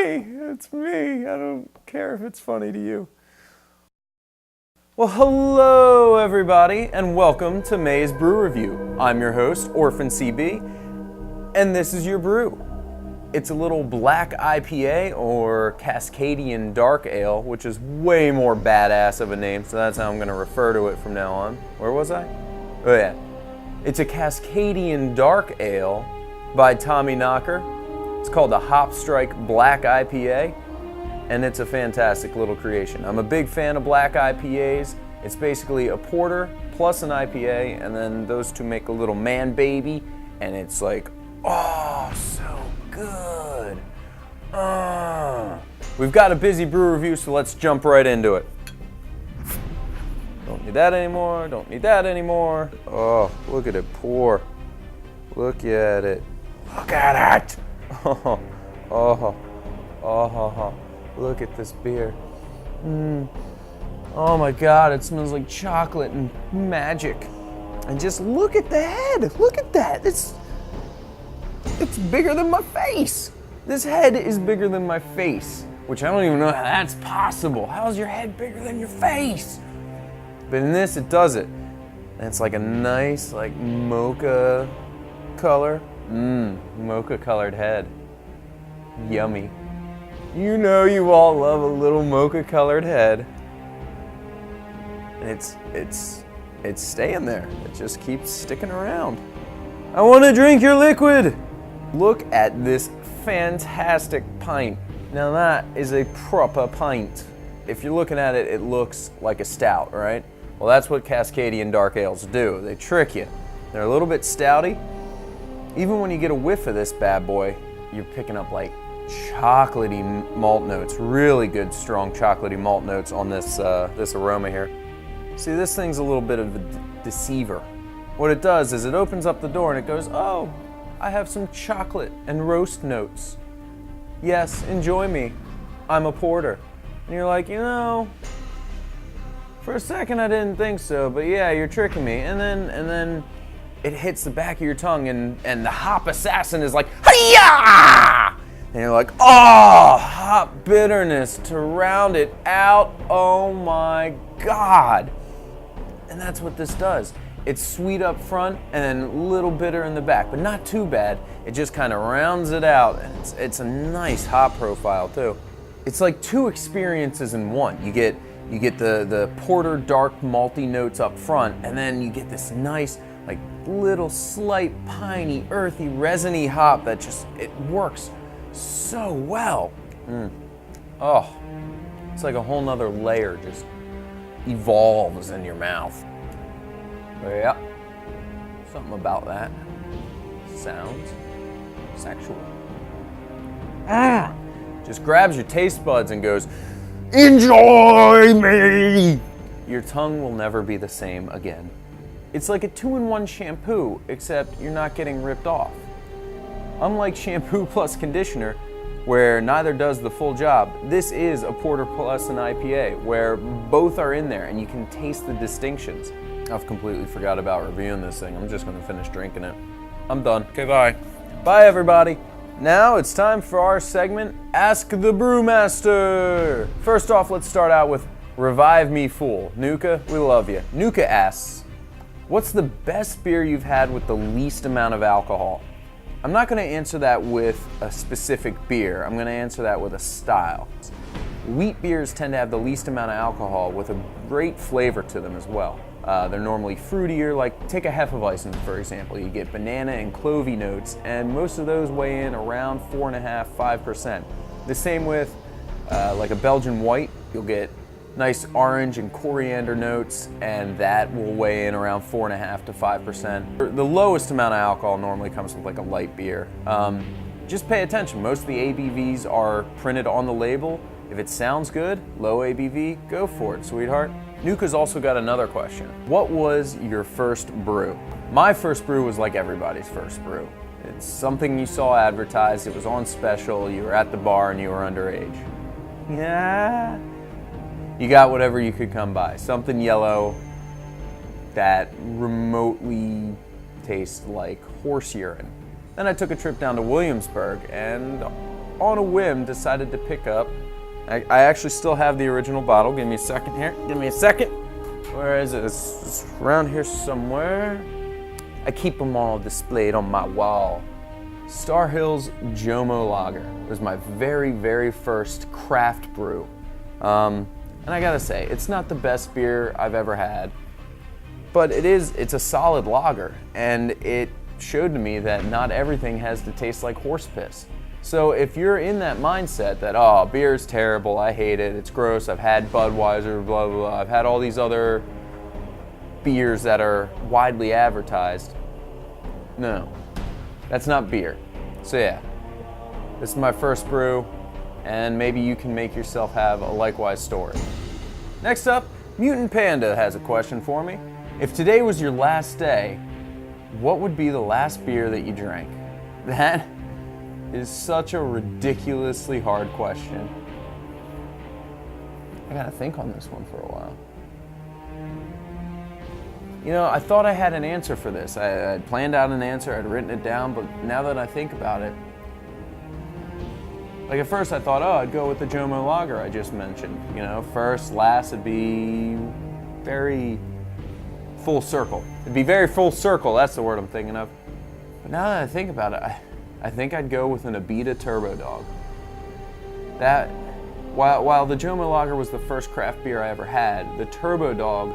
funny. It's me. I don't care if it's funny to you. Well, hello everybody, and welcome to May's Brew Review. I'm your host, Orphan CB, and this is your brew. It's a little black IPA or Cascadian Dark Ale, which is way more badass of a name, so that's how I'm going to refer to it from now on. Where was I? Oh yeah. It's a Cascadian Dark Ale by Tommy Knocker. It's called the HopStrike Black IPA, and it's a fantastic little creation. I'm a big fan of black IPAs. It's basically a porter plus an IPA, and then those two make a little man baby, and it's like, oh, so good. We've got a busy brew review, so let's jump right into it. Don't need that anymore, don't need that anymore. Oh, look at it pour. Look at it. Look at it. Oh, look at this beer. Oh my God, it smells like chocolate and magic. And just look at the head, look at that. It's bigger than my face. This head is bigger than my face, which I don't even know how that's possible. How is your head bigger than your face? But in this, it does it. And it's like a nice, like mocha color. Mocha colored head. Yummy. You know you all love a little mocha colored head. And it's staying there. It just keeps sticking around. I want to drink your liquid. Look at this fantastic pint. Now that is a proper pint. If you're looking at it, it looks like a stout, right? Well, that's what Cascadian Dark Ales do. They trick you. They're a little bit stouty. Even when you get a whiff of this bad boy, you're picking up like chocolatey malt notes. Really good, strong chocolatey malt notes on this this aroma here. See, this thing's a little bit of a deceiver. What it does is it opens up the door and it goes, oh, I have some chocolate and roast notes. Yes, enjoy me. I'm a porter. And you're like, you know, for a second I didn't think so, but yeah, you're tricking me. And then it hits the back of your tongue and the hop assassin is like, hi-ya! And you're like, oh, hop bitterness to round it out. Oh my God. And that's what this does. It's sweet up front and then a little bitter in the back, but not too bad. It just kind of rounds it out, and it's a nice hop profile too. It's like two experiences in one. You get the porter dark malty notes up front, and then you get this nice like little slight piney, earthy, resiny hop that just, it works so well. Oh, it's like a whole nother layer just evolves in your mouth. Yeah, something about that sounds sexual. Just grabs your taste buds and goes, enjoy me! Your tongue will never be the same again. It's like a 2-in-1 shampoo, except you're not getting ripped off. Unlike shampoo plus conditioner, where neither does the full job, this is a porter plus an IPA, where both are in there and you can taste the distinctions. I've completely forgot about reviewing this thing. I'm just going to finish drinking it. I'm done. Okay, bye. Bye, everybody. Now it's time for our segment, Ask the Brewmaster. First off, let's start out with Revive Me Fool. Nuka, we love you. Nuka asks, what's the best beer you've had with the least amount of alcohol? I'm not going to answer that with a specific beer. I'm going to answer that with a style. Wheat beers tend to have the least amount of alcohol with a great flavor to them as well. They're normally fruitier, like take a Hefeweizen for example. You get banana and clovey notes, and most of those weigh in around 4.5%, 5%. The same with like a Belgian white. You'll get nice orange and coriander notes, and that will weigh in around 4.5% to 5%. The lowest amount of alcohol normally comes with like a light beer. Just pay attention. Most of the ABVs are printed on the label. If it sounds good, low ABV, go for it, sweetheart. Nuka's also got another question. What was your first brew? My first brew was like everybody's first brew. It's something you saw advertised, it was on special, you were at the bar and you were underage. Yeah. You got whatever you could come by. Something yellow that remotely tastes like horse urine. Then I took a trip down to Williamsburg and on a whim, decided to pick up. I actually still have the original bottle. Give me a second here. Give me a second. Where is it? It's around here somewhere. I keep them all displayed on my wall. Star Hill's Jomo Lager was my very, very first craft brew. And I gotta say, it's not the best beer I've ever had, but it's a solid lager, and it showed to me that not everything has to taste like horse piss. So if you're in that mindset that, oh, beer's terrible, I hate it, it's gross, I've had Budweiser, blah, blah, blah, I've had all these other beers that are widely advertised. No, that's not beer. So yeah, this is my first brew, and maybe you can make yourself have a likewise story. Next up, Mutant Panda has a question for me. If today was your last day, what would be the last beer that you drank? That is such a ridiculously hard question. I gotta think on this one for a while. You know, I thought I had an answer for this. I had planned out an answer, I'd written it down, but now that I think about it, like at first I thought, oh, I'd go with the Jomo Lager I just mentioned. You know, first, last, it'd be very full circle. It'd be very full circle, that's the word I'm thinking of. But now that I think about it, I think I'd go with an Abita Turbo Dog. That, while the Jomo Lager was the first craft beer I ever had, the Turbo Dog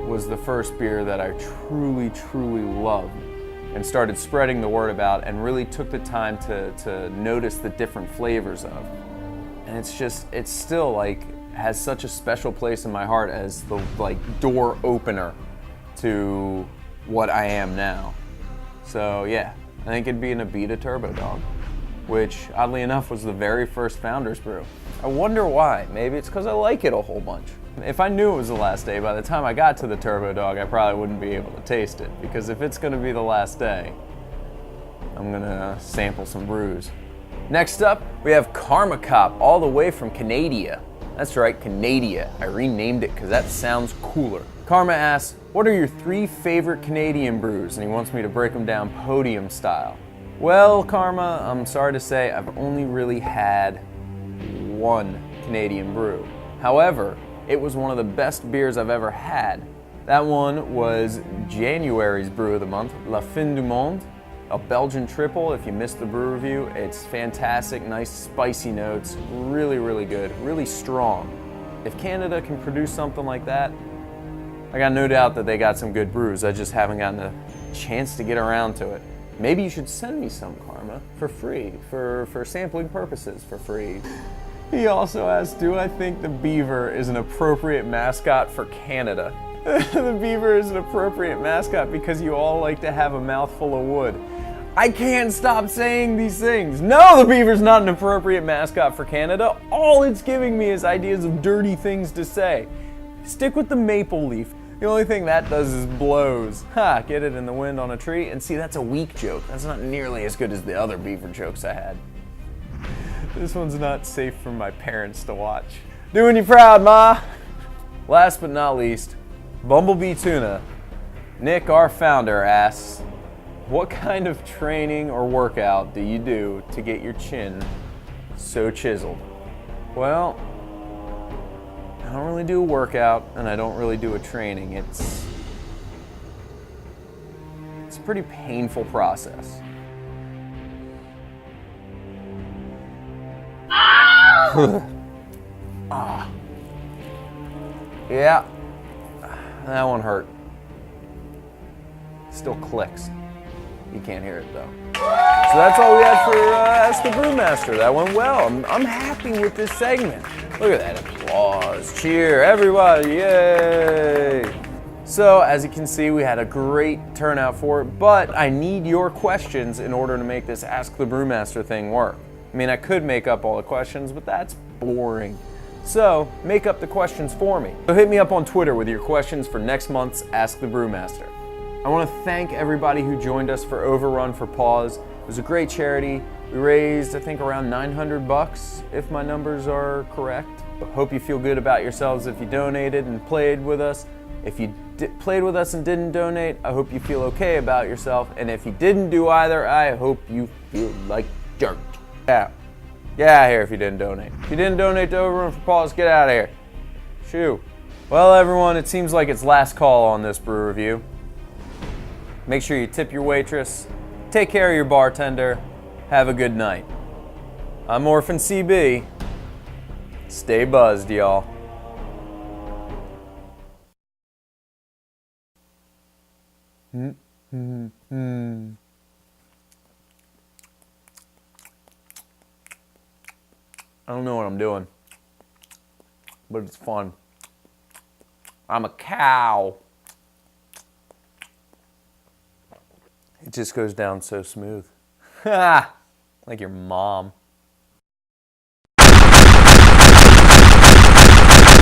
was the first beer that I truly, truly loved and started spreading the word about and really took the time to notice the different flavors of. And it's still like, has such a special place in my heart as the like door opener to what I am now. So yeah, I think it'd be an Abita Turbo Dog, which oddly enough was the very first Founders Brew. I wonder why. Maybe it's because I like it a whole bunch. If I knew it was the last day, by the time I got to the Turbo Dog, I probably wouldn't be able to taste it, because if it's gonna be the last day, I'm gonna sample some brews. Next up, we have Karma Cop, all the way from Canada. That's right, Canada. I renamed it because that sounds cooler. Karma asks, what are your 3 favorite Canadian brews? And he wants me to break them down podium style. Well, Karma, I'm sorry to say I've only really had one Canadian brew. However, it was one of the best beers I've ever had. That one was January's brew of the month, La Fin du Monde, a Belgian triple. If you missed the brew review, it's fantastic, nice spicy notes, really, really good, really strong. If Canada can produce something like that, I got no doubt that they got some good brews. I just haven't gotten a chance to get around to it. Maybe you should send me some, Karma, for free, for sampling purposes, for free. He also asked, do I think the beaver is an appropriate mascot for Canada? The beaver is an appropriate mascot because you all like to have a mouthful of wood. I can't stop saying these things. No, the beaver's not an appropriate mascot for Canada. All it's giving me is ideas of dirty things to say. Stick with the maple leaf. The only thing that does is blows. Ha, get it in the wind on a tree, and see, that's a weak joke. That's not nearly as good as the other beaver jokes I had. This one's not safe for my parents to watch. Doing you proud, Ma! Last but not least, Bumblebee Tuna. Nick, our founder, asks, what kind of training or workout do you do to get your chin so chiseled? Well, I don't really do a workout, and I don't really do a training. It's a pretty painful process. Yeah, that one hurt. Still clicks. You can't hear it though. So that's all we had for Ask the Brewmaster. That went well. I'm happy with this segment. Look at that applause. Cheer, everybody, yay! So as you can see, we had a great turnout for it, but I need your questions in order to make this Ask the Brewmaster thing work. I mean, I could make up all the questions, but that's boring. So, make up the questions for me. So hit me up on Twitter with your questions for next month's Ask the Brewmaster. I want to thank everybody who joined us for Overrun for Paws. It was a great charity. We raised, I think, around $900, if my numbers are correct. Hope you feel good about yourselves if you donated and played with us. If you played with us and didn't donate, I hope you feel okay about yourself. And if you didn't do either, I hope you feel like dirt. Yeah. Get out of here if you didn't donate. If you didn't donate to Overroom for Paws, get out of here. Shoo. Well, everyone, it seems like it's last call on this brew review. Make sure you tip your waitress. Take care of your bartender. Have a good night. I'm Orphan CB. Stay buzzed, y'all. I don't know what I'm doing, but it's fun. I'm a cow. It just goes down so smooth. Like your mom.